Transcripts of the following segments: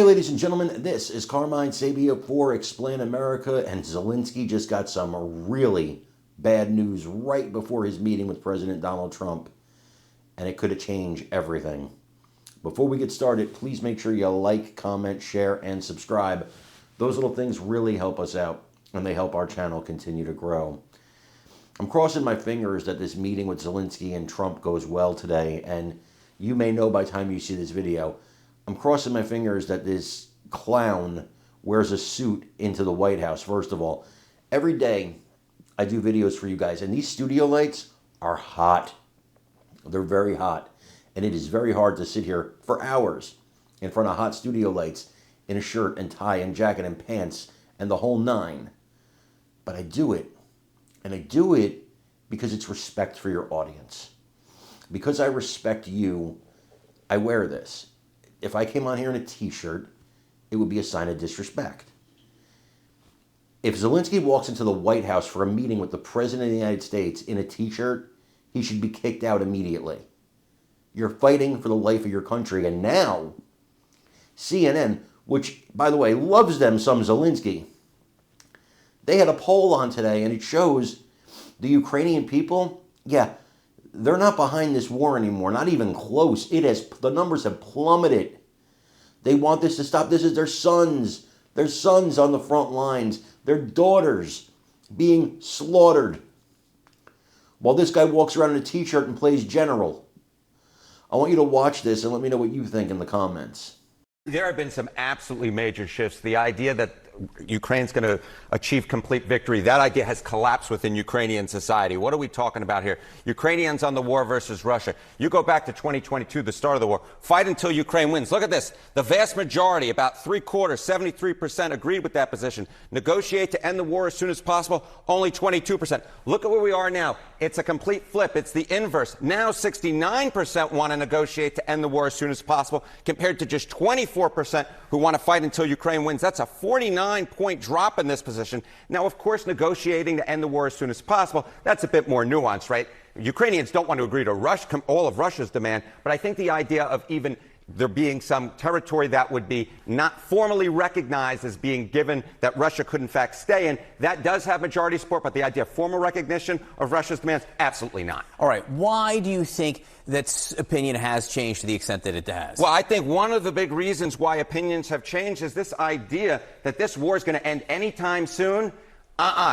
ladies and gentlemen, this is Carmine Sabia for Explain America, and Zelensky just got some really bad news right before his meeting with President Donald Trump, and it could have changed everything. Before we get started, please make sure you like, comment, share, and subscribe. Those little things really help us out, and they help our channel continue to grow. I'm crossing my fingers that this meeting with Zelensky and Trump goes well today, and you may know by the time you see this video, I'm crossing my fingers that this clown wears a suit into the White House. First of all, every day I do videos for you guys, and these studio lights are hot. They're very hot, and it is very hard to sit here for hours in front of hot studio lights in a shirt and tie and jacket and pants and the whole nine. But I do it, and I do it because it's respect for your audience. Because I respect you, I wear this. If I came on here in a t-shirt, it would be a sign of disrespect. If Zelensky walks into the White House for a meeting with the President of the United States in a t-shirt, he should be kicked out immediately. You're fighting for the life of your country, and now CNN, which, by the way, loves them some Zelensky, they had a poll on today, and it shows the Ukrainian people, they're not behind this war anymore, not even close. The numbers have plummeted. They want this to stop. This is their sons on the front lines, their daughters being slaughtered, while this guy walks around in a t-shirt and plays general. I want you to watch this and let me know what you think in the comments. There have been some absolutely major shifts. The idea that Ukraine's going to achieve complete victory, that idea has collapsed within Ukrainian society. What are we talking about here? Ukrainians on the war versus Russia. You go back to 2022, the start of the war. Fight until Ukraine wins. Look at this. The vast majority, about three-quarters, 73%, agreed with that position. Negotiate to end the war as soon as possible, only 22%. Look at where we are now. It's a complete flip. It's the inverse. Now 69% want to negotiate to end the war as soon as possible, compared to just 24% who want to fight until Ukraine wins. That's a 49-point drop in this position. Now, of course, negotiating to end the war as soon as possible, that's a bit more nuanced, right? Ukrainians don't want to agree to all of Russia's demand, but I think the idea of even there being some territory that would be not formally recognized as being given that Russia could in fact stay in, that does have majority support, but the idea of formal recognition of Russia's demands, absolutely not. All right. Why do you think that opinion has changed to the extent that it has? Well, I think one of the big reasons why opinions have changed is this idea that this war is going to end anytime soon.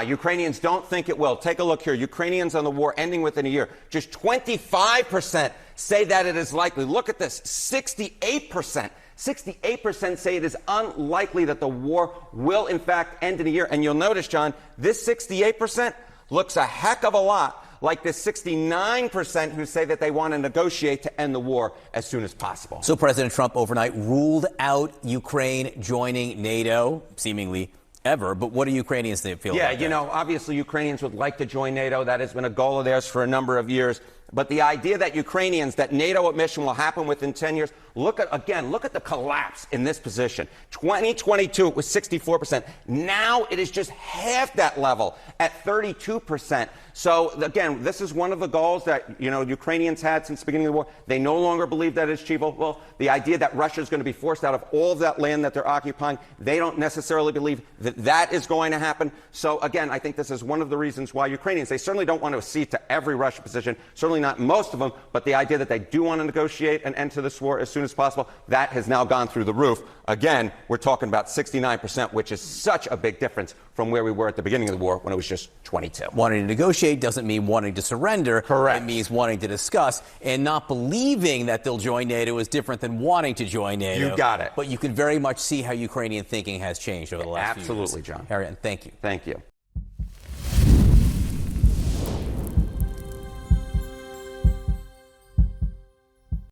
Ukrainians don't think it will. Take a look here. Ukrainians on the war ending within a year. Just 25% say that it is likely. Look at this. 68%. 68% say it is unlikely that the war will, in fact, end in a year. And you'll notice, John, this 68% looks a heck of a lot like the 69% who say that they want to negotiate to end the war as soon as possible. So President Trump overnight ruled out Ukraine joining NATO, seemingly ever, but what do Ukrainians feel about that? You know, obviously Ukrainians would like to join NATO. That has been a goal of theirs for a number of years. But the idea that that NATO admission will happen within 10 years, look at the collapse in this position. 2022, it was 64%. Now it is just half that level at 32%. So, again, this is one of the goals that, Ukrainians had since the beginning of the war. They no longer believe that it's achievable. Well, the idea that Russia is going to be forced out of all of that land that they're occupying, they don't necessarily believe that that is going to happen. So, again, I think this is one of the reasons why Ukrainians, they certainly don't want to accede to every Russian position, certainly not most of them, but the idea that they do want to negotiate an end to this war as soon as possible, that has now gone through the roof. Again, we're talking about 69%, which is such a big difference from where we were at the beginning of the war when it was just 22. Wanting to negotiate doesn't mean wanting to surrender. Correct. It means wanting to discuss, and not believing that they'll join NATO is different than wanting to join NATO. You got it. But you can very much see how Ukrainian thinking has changed over the last few years. Absolutely, John. Harriet, thank you. Thank you.